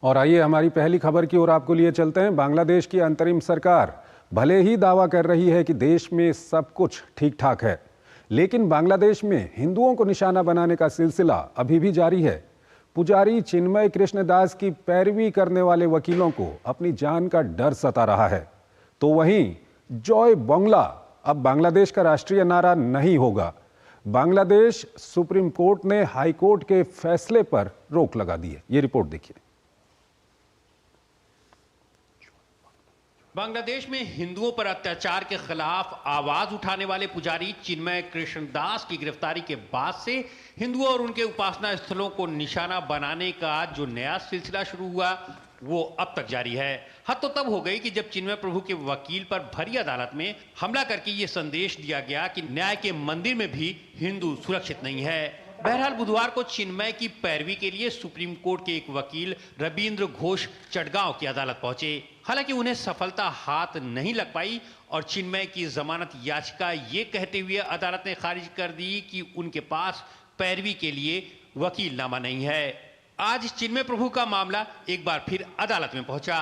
और आइए हमारी पहली खबर की ओर आपको लिए चलते हैं। बांग्लादेश की अंतरिम सरकार भले ही दावा कर रही है कि देश में सब कुछ ठीक ठाक है, लेकिन बांग्लादेश में हिंदुओं को निशाना बनाने का सिलसिला अभी भी जारी है। पुजारी चिन्मय कृष्णदास की पैरवी करने वाले वकीलों को अपनी जान का डर सता रहा है। तो वहीं जय बांग्ला अब बांग्लादेश का राष्ट्रीय नारा नहीं होगा। बांग्लादेश सुप्रीम कोर्ट ने हाई कोर्ट के फैसले पर रोक लगा दी है। ये रिपोर्ट देखिए। बांग्लादेश में हिंदुओं पर अत्याचार के खिलाफ आवाज उठाने वाले पुजारी चिन्मय कृष्णदास की गिरफ्तारी के बाद से हिंदुओं और उनके उपासना स्थलों को निशाना बनाने का जो नया सिलसिला शुरू हुआ वो अब तक जारी है। हद तो तब हो गई कि जब चिन्मय प्रभु के वकील पर भरी अदालत में हमला करके ये संदेश दिया गया कि न्याय के मंदिर में भी हिंदू सुरक्षित नहीं है। बहरहाल बुधवार को चिन्मय की पैरवी के लिए सुप्रीम कोर्ट के एक वकील रविंद्र घोष चटगांव की अदालत पहुंचे। हालांकि उन्हें सफलता हाथ नहीं लग पाई और चिन्मय की जमानत याचिका ये कहते हुए अदालत ने खारिज कर दी कि उनके पास पैरवी के लिए वकीलनामा नहीं है। आज चिन्मय प्रभु का मामला एक बार फिर अदालत में पहुंचा।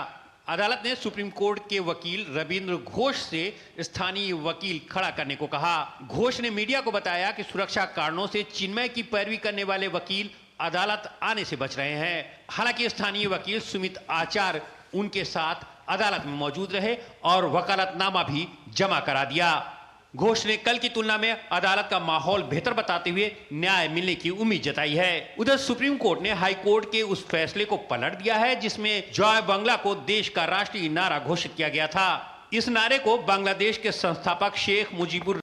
अदालत ने सुप्रीम कोर्ट के वकील रविंद्र घोष से स्थानीय वकील खड़ा करने को कहा। घोष ने मीडिया को बताया कि सुरक्षा कारणों से चिन्मय की पैरवी करने वाले वकील अदालत आने से बच रहे हैं। हालांकि स्थानीय वकील सुमित आचार्य उनके साथ अदालत में मौजूद रहे और वकालतनामा भी जमा करा दिया। घोष ने कल की तुलना में अदालत का माहौल बेहतर बताते हुए न्याय मिलने की उम्मीद जताई है। उधर सुप्रीम कोर्ट ने हाई कोर्ट के उस फैसले को पलट दिया है जिसमें जय बांग्ला को देश का राष्ट्रीय नारा घोषित किया गया था। इस नारे को बांग्लादेश के संस्थापक शेख मुजीबुर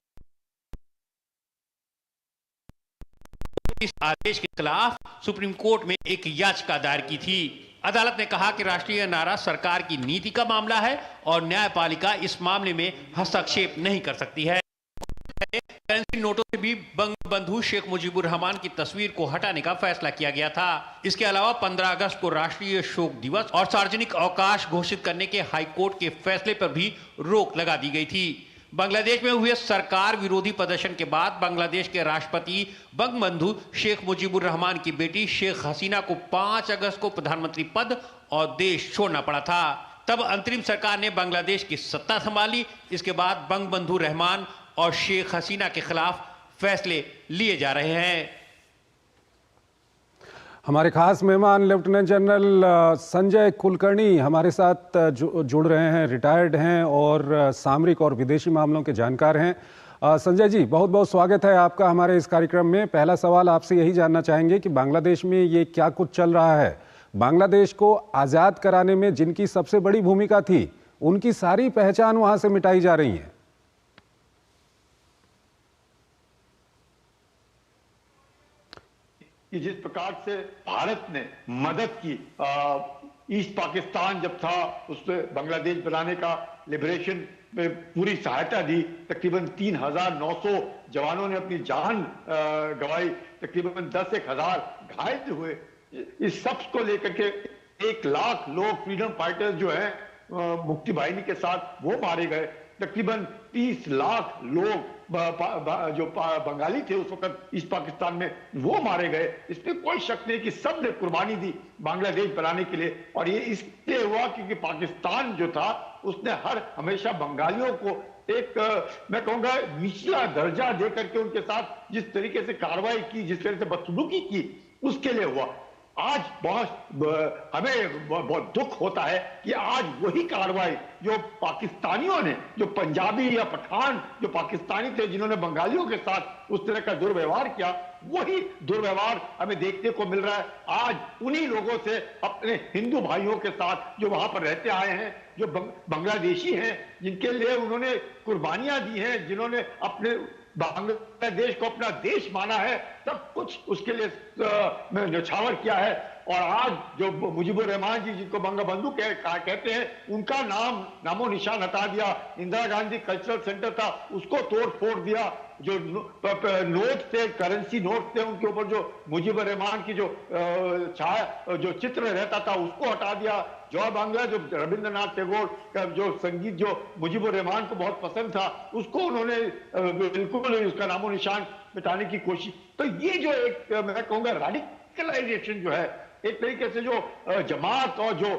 इस आदेश के खिलाफ सुप्रीम कोर्ट में एक याचिका दायर की थी। अदालत ने कहा कि राष्ट्रीय नारा सरकार की नीति का मामला है और न्यायपालिका इस मामले में हस्तक्षेप नहीं कर सकती है। करेंसी नोटों से भी बंगबंधु शेख मुजीबुर रहमान की तस्वीर को हटाने का फैसला किया गया था। इसके अलावा 15 अगस्त को राष्ट्रीय शोक दिवस और सार्वजनिक अवकाश घोषित करने के हाई कोर्ट के फैसले पर भी रोक लगा दी गई थी। बांग्लादेश में हुए सरकार विरोधी प्रदर्शन के बाद बांग्लादेश के राष्ट्रपति बंगबंधु शेख मुजीबुर रहमान की बेटी शेख हसीना को 5 अगस्त को प्रधानमंत्री पद और देश छोड़ना पड़ा था। तब अंतरिम सरकार ने बांग्लादेश की सत्ता संभाली। इसके बाद बंगबंधु रहमान और शेख हसीना के खिलाफ फैसले लिए जा रहे हैं। हमारे खास मेहमान लेफ्टिनेंट जनरल संजय कुलकर्णी हमारे साथ जुड़ रहे हैं। रिटायर्ड हैं और सामरिक और विदेशी मामलों के जानकार हैं। संजय जी, बहुत बहुत स्वागत है आपका हमारे इस कार्यक्रम में। पहला सवाल आपसे यही जानना चाहेंगे कि बांग्लादेश में ये क्या कुछ चल रहा है। बांग्लादेश को आज़ाद कराने में जिनकी सबसे बड़ी भूमिका थी उनकी सारी पहचान वहां से मिटाई जा रही है। कि जिस प्रकार से भारत ने मदद की, ईस्ट पाकिस्तान जब था उसमें बांग्लादेश बनाने का, लिबरेशन में पूरी सहायता दी। तकरीबन 3,900 जवानों ने अपनी जान गंवाई, तकरीबन 10,000 घायल हुए। इस सब को लेकर के 1 लाख लोग फ्रीडम फाइटर्स जो हैं मुक्ति बाहिनी के साथ वो मारे गए। तकरीबन 30 लाख लोग जो बंगाली थे उस वक्त ईस्ट पाकिस्तान में वो मारे गए। इसमें कोई शक नहीं कि सब ने कुर्बानी दी बांग्लादेश बनाने के लिए। और ये इसलिए हुआ क्योंकि पाकिस्तान जो था उसने हमेशा बंगालियों को एक मैं कहूंगा निचला दर्जा दे करके उनके साथ जिस तरीके से कार्रवाई की, जिस तरह से बदसलूकी की, उसके लिए हुआ। आज हमें बहुत दुख होता है कि आज वही कार्रवाई जो पाकिस्तानियों ने, जो पंजाबी या पठान जो पाकिस्तानी थे जिन्होंने बंगालियों के साथ उस तरह का दुर्व्यवहार किया, वही दुर्व्यवहार हमें देखने को मिल रहा है आज उन्हीं लोगों से अपने हिंदू भाइयों के साथ जो वहां पर रहते आए हैं, जो बांग्लादेशी हैं, जिनके लिए उन्होंने कुर्बानियां दी हैं, जिन्होंने अपने बांग्लादेश को अपना देश माना है, सब कुछ उसके लिए न्यौछावर किया है। और आज जो मुजीबुर रहमान जी जिनको बंगबंधु कहते हैं, उनका नामो निशान हटा दिया। इंदिरा गांधी कल्चरल सेंटर था उसको तोड़ फोड़ दिया। जो नोट थे, करेंसी नोट थे, उनके ऊपर जो मुजीबुर रहमान की जो चित्र रहता था उसको हटा दिया। जय बांग्ला जो रविंद्रनाथ टैगोर का जो संगीत जो मुजीबुर रहमान को बहुत पसंद था उसको उन्होंने बिल्कुल उसका नामो निशान मिटाने की कोशिश। तो ये जो एक मैं कहूंगा रेडिकलाइजेशन जो है एक तरीके से जो जमात और जो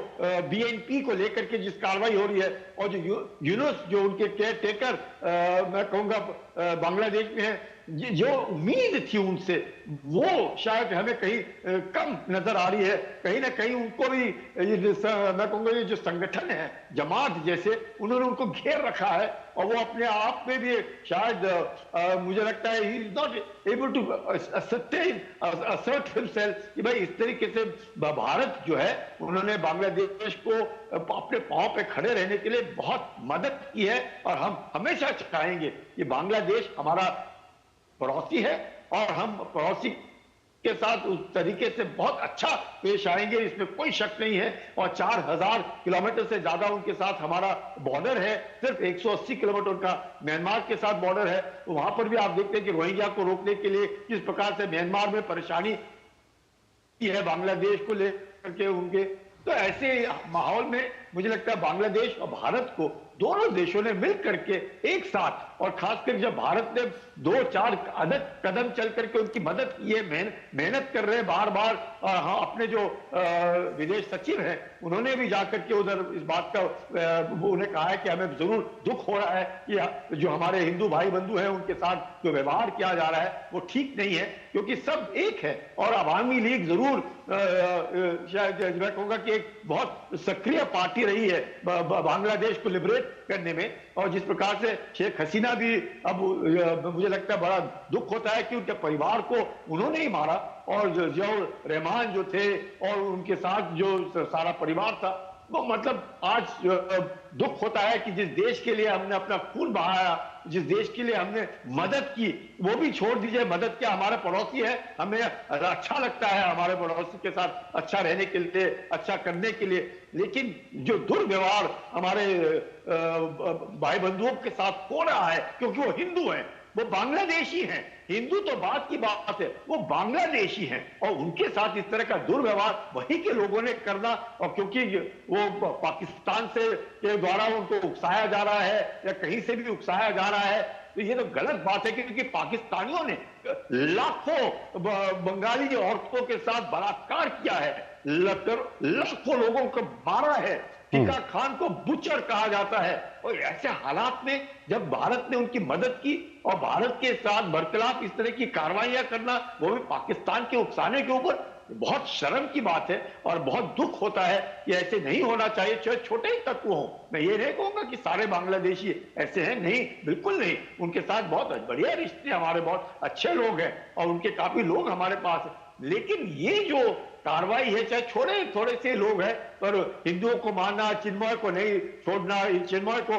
बीएनपी को लेकर के जिस कार्रवाई हो रही है, और जो यूनुस जो उनके केयर टेकर मैं कहूंगा बांग्लादेश में है, जो उम्मीद थी उनसे वो शायद हमें कहीं कम नजर आ रही है। कहीं ना कहीं उनको भी मैं कहूंगा ये जो संगठन है जमात जैसे, उन्होंने उनको घेर रखा है, और वो अपने आप में भी शायद मुझे लगता है he is not able to assert himself कि भाई इस तरीके से भारत जो है उन्होंने बांग्लादेश को अपने पांव पे खड़े रहने के लिए बहुत मदद की है, और हम हमेशा चाहेंगे कि बांग्लादेश हमारा पड़ोसी है और हम पड़ोसी के साथ उस तरीके से बहुत अच्छा पेश आएंगे, इसमें कोई शक नहीं है। और 4000 किलोमीटर से ज्यादा उनके साथ हमारा बॉर्डर है, सिर्फ 180 किलोमीटर उनका म्यांमार के साथ बॉर्डर है। तो वहां पर भी आप देखते हैं कि रोहिंग्या को रोकने के लिए जिस प्रकार से म्यांमार में परेशानी की है बांग्लादेश को लेकर के उनके, तो ऐसे माहौल में मुझे लगता है बांग्लादेश और भारत को दोनों देशों ने मिल करके एक साथ, और खासकर जब भारत ने 2-4 कदम चल करके उनकी मदद की है, मेहनत कर रहे हैं बार बार। और हाँ, अपने जो विदेश सचिव हैं उन्होंने भी जाकर के उधर इस बात का उन्हें कहा है कि हमें जरूर दुख हो रहा है कि जो हमारे हिंदू भाई बंधु हैं उनके साथ जो व्यवहार किया जा रहा है वो ठीक नहीं है, क्योंकि सब एक है। और अवामी लीग जरूर शायद मैं कहूंगा कि एक बहुत सक्रिय पार्टी रही है बांग्लादेश को लिबरेट करने में। और जिस प्रकार से शेख हसीना भी, अब मुझे लगता है बड़ा दुख होता है कि उनके परिवार को उन्होंने ही मारा, और जो रहमान जो थे और उनके साथ जो सारा परिवार था, वो मतलब आज दुख होता है कि जिस देश के लिए हमने अपना खून बहाया, जिस देश के लिए हमने मदद की, वो भी छोड़ दीजिए, मदद क्या, हमारे पड़ोसी है, हमें अच्छा लगता है हमारे पड़ोसी के साथ अच्छा रहने के लिए, अच्छा करने के लिए, लेकिन जो दुर्व्यवहार हमारे भाई बंधुओं के साथ हो रहा है, क्योंकि वो हिंदू हैं, वो बांग्लादेशी हैं, हिंदू तो बात की बात है, वो बांग्लादेशी हैं, और उनके साथ इस तरह का दुर्व्यवहार वही के लोगों ने करना, और क्योंकि वो पाकिस्तान से के द्वारा उनको उकसाया जा रहा है या कहीं से भी उकसाया जा रहा है, तो ये तो गलत बात है। क्योंकि पाकिस्तानियों ने लाखों बंगाली औरतों के साथ बलात्कार किया है, लाखों लोगों को मारा है, टिक्का खान को बुचर कहा जाता है। और ऐसे हालात में जब भारत ने उनकी मदद की और भारत के साथ बरखिलाफ इस तरह की कार्रवाइयां करना, वो भी पाकिस्तान के उकसाने के ऊपर, बहुत शर्म की बात है और बहुत दुख होता है कि ऐसे नहीं होना चाहिए, चाहे छोटे ही तत्व हो। मैं ये नहीं कहूंगा कि सारे बांग्लादेशी ऐसे हैं, नहीं, बिल्कुल नहीं, उनके साथ बहुत बढ़िया रिश्ते, हमारे बहुत अच्छे लोग हैं और उनके काफी लोग हमारे पास हैं। लेकिन ये जो कार्रवाई है, चाहे थोड़े से लोग हैं, पर हिंदुओं को मारना, चिन्मय को नहीं छोड़ना, चिन्मय को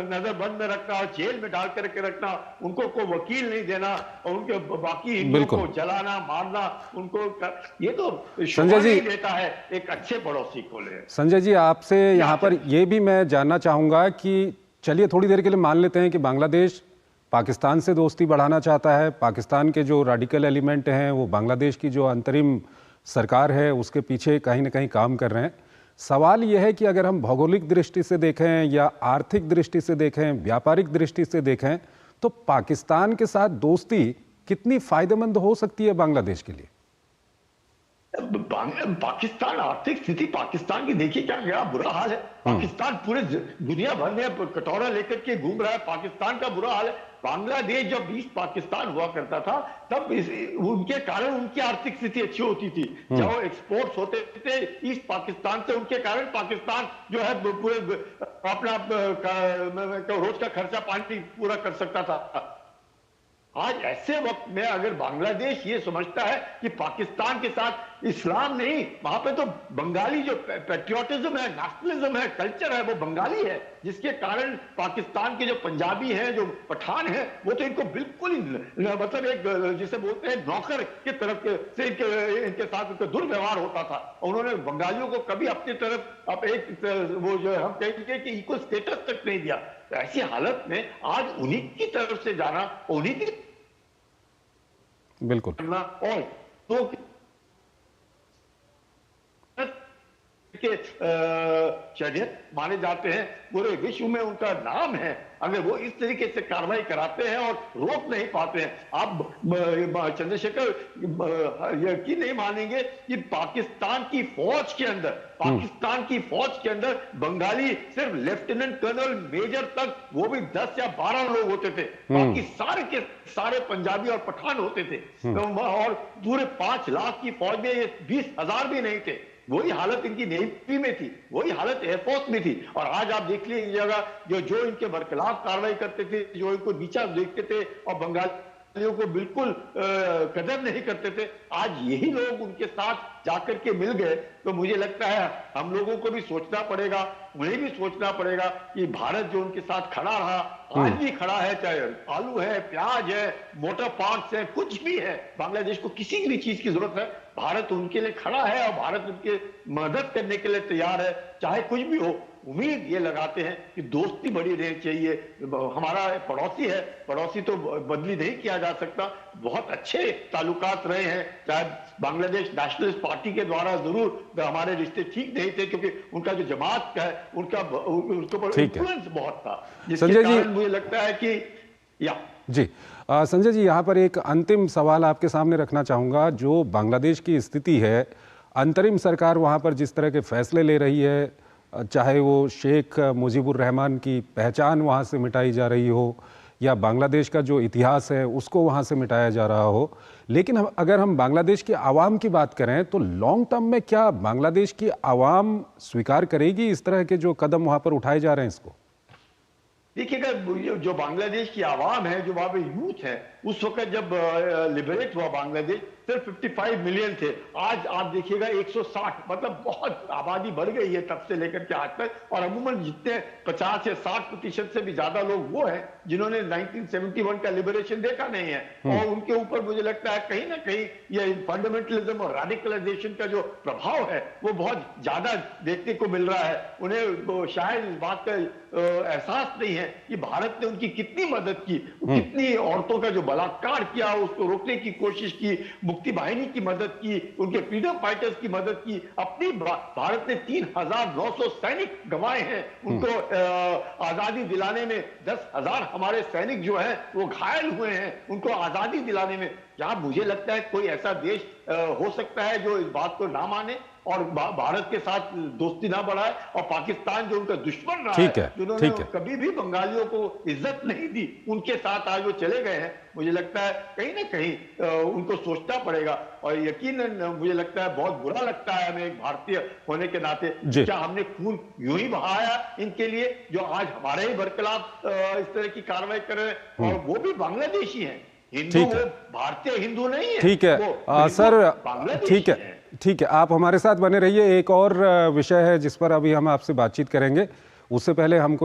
नजरबंद में रखना, जेल में डाल करके रखना, उनको को वकील नहीं देना, और उनके बाकी हिंदुओं को जलाना, मारना, उनको ये तो संजय जी देता है एक अच्छे पड़ोसी को ले। संजय जी, आपसे यहाँ पर ये भी मैं जानना चाहूंगा कि चलिए थोड़ी देर के लिए मान लेते हैं कि बांग्लादेश पाकिस्तान से दोस्ती बढ़ाना चाहता है, पाकिस्तान के जो रेडिकल एलिमेंट हैं वो बांग्लादेश की जो अंतरिम सरकार है उसके पीछे कहीं ना कहीं काम कर रहे हैं। सवाल यह है कि अगर हम भौगोलिक दृष्टि से देखें या आर्थिक दृष्टि से देखें, व्यापारिक दृष्टि से देखें, तो पाकिस्तान के साथ दोस्ती कितनी फायदेमंद हो सकती है बांग्लादेश के लिए? पाकिस्तान आर्थिक स्थिति पाकिस्तान की देखिए क्या बुरा हाल है। पाकिस्तान पूरे दुनिया भर में कटोरा लेकर के घूम रहा है, पाकिस्तान का बुरा हाल है। बांग्लादेश जब ईस्ट पाकिस्तान हुआ करता था तब उनके कारण उनकी आर्थिक स्थिति अच्छी होती थी, जब एक्सपोर्ट्स होते थे ईस्ट पाकिस्तान से, उनके कारण पाकिस्तान जो है पूरे अपना रोज का खर्चा पानी पूरा कर सकता था। आज ऐसे वक्त में अगर बांग्लादेश ये समझता है कि पाकिस्तान के साथ इस्लाम नहीं, वहां पे तो बंगाली जो पैट्रियोटिज्म है, नेशनलिज्म है, कल्चर है, वो बंगाली है, जिसके कारण पाकिस्तान के जो पंजाबी हैं, जो पठान हैं, वो तो इनको बिल्कुल ही मतलब एक जिसे बोलते हैं नौकर की तरफ से इनके साथ इनका दुर्व्यवहार होता था। उन्होंने बंगालियों को कभी अपनी तरफ अब एक वो जो हम कहेंगे कि इक्वल स्टेटस तक नहीं दिया। तो ऐसी हालत में आज उन्हीं की तरफ से जाना, उन्हीं की बिल्कुल करना, और तो के शरीयत माने जाते हैं, पूरे विश्व में उनका नाम है, अगर वो इस तरीके से कार्रवाई कराते हैं और रोक नहीं पाते हैं, आप चंद्रशेखर यकीन नहीं मानेंगे कि पाकिस्तान की फौज के अंदर बंगाली सिर्फ लेफ्टिनेंट कर्नल मेजर तक, वो भी 10 या 12 लोग होते थे, बाकी सारे के सारे पंजाबी और पठान होते थे। और पूरे 5 लाख की फौज में ये 20,000 भी नहीं थे। वही हालत इनकी नेवी में थी, वही हालत एयरफोर्स में थी। और आज आप देख लीजिएगा जो इनके बरखिलाफ कार्रवाई करते थे, जो इनको नीचा देखते थे और बंगालियों को बिल्कुल कदर नहीं करते थे, आज यही लोग उनके साथ जाकर के मिल गए। तो मुझे लगता है हम लोगों को भी सोचना पड़ेगा, उन्हें भी सोचना पड़ेगा कि भारत जो उनके साथ खड़ा रहा, आज भी खड़ा है, चाहे आलू है, प्याज है, मोटर पार्ट्स है, कुछ भी है, बांग्लादेश को किसी भी चीज की जरूरत है, भारत उनके लिए खड़ा है और भारत उनके मदद करने के लिए तैयार है, चाहे कुछ भी हो। उम्मीद ये लगाते हैं कि दोस्ती बड़ी रहनी चाहिए। हमारा पड़ोसी है, पड़ोसी तो बदली नहीं किया जा सकता। बहुत अच्छे ताल्लुकात रहे हैं, चाहे बांग्लादेश नेशनलिस्ट पार्टी के द्वारा जरूर हमारे रिश्ते ठीक नहीं थे, क्योंकि उनका जो जमात है उनके ऊपर इन्फ्लुएंस बहुत था, जिसके कारण मुझे लगता है कि जी संजय जी, यहाँ पर एक अंतिम सवाल आपके सामने रखना चाहूँगा। जो बांग्लादेश की स्थिति है, अंतरिम सरकार वहाँ पर जिस तरह के फैसले ले रही है, चाहे वो शेख मुजीबुर रहमान की पहचान वहाँ से मिटाई जा रही हो या बांग्लादेश का जो इतिहास है उसको वहाँ से मिटाया जा रहा हो, लेकिन अगर हम बांग्लादेश की आवाम की बात करें तो लॉन्ग टर्म में क्या बांग्लादेश की आवाम स्वीकार करेगी इस तरह के जो कदम वहाँ पर उठाए जा रहे हैं इसको? देखिएगा, जो बांग्लादेश की आवाम है, जो वहां पे यूथ है, उस वक्त जब लिबरेट हुआ बांग्लादेश सिर्फ 55 मिलियन थे। आज आप देखिएगा 160, मतलब बहुत आबादी बढ़ गई है तब से लेकर के आज तक। और अमूमन जितने 50 से 60% से भी ज्यादा लोग वो हैं जिन्होंने 1971 का लिबरेशन देखा नहीं है, और उनके ऊपर मुझे लगता है कहीं ना कहीं ये फंडामेंटलिज्म और रेडिकलाइजेशन का जो प्रभाव है वो बहुत ज्यादा देखने को मिल रहा है। उन्हें शायद इस बात का एहसास नहीं है कि भारत ने उनकी कितनी मदद की, कितनी औरतों का जो बलात्कार किया उसको रोकने की कोशिश की, मुक्ति बाहिनी की मदद की, उनके फ्रीडम फाइटर्स की मदद की। अपनी भारत ने 3,900 सैनिक गंवाए हैं, उनको आजादी दिलाने में 10,000 हमारे सैनिक जो हैं वो घायल हुए हैं, उनको आजादी दिलाने में। क्या मुझे लगता है कोई ऐसा देश हो सकता है जो इस बात को ना माने और भारत के साथ दोस्ती ना बढ़ाए? और पाकिस्तान जो उनका दुश्मन रहा है, जिन्होंने कभी भी बंगालियों को इज्जत नहीं दी, उनके साथ आज वो चले गए हैं। मुझे लगता है कहीं ना कहीं उनको सोचना पड़ेगा। और यकीनन मुझे लगता है बहुत बुरा लगता है हमें एक भारतीय होने के नाते, क्या हमने खून यूं ही बहाया इनके लिए जो आज हमारे ही बरखिलाफ इस तरह की कार्रवाई कर रहे हैं, और वो भी बांग्लादेशी हैं। हिंदू, वो भारतीय हिंदू नहीं है। ठीक है सर, ठीक है, आप हमारे साथ बने रहिए। एक और विषय है जिस पर अभी हम आपसे बातचीत करेंगे, उससे पहले हमको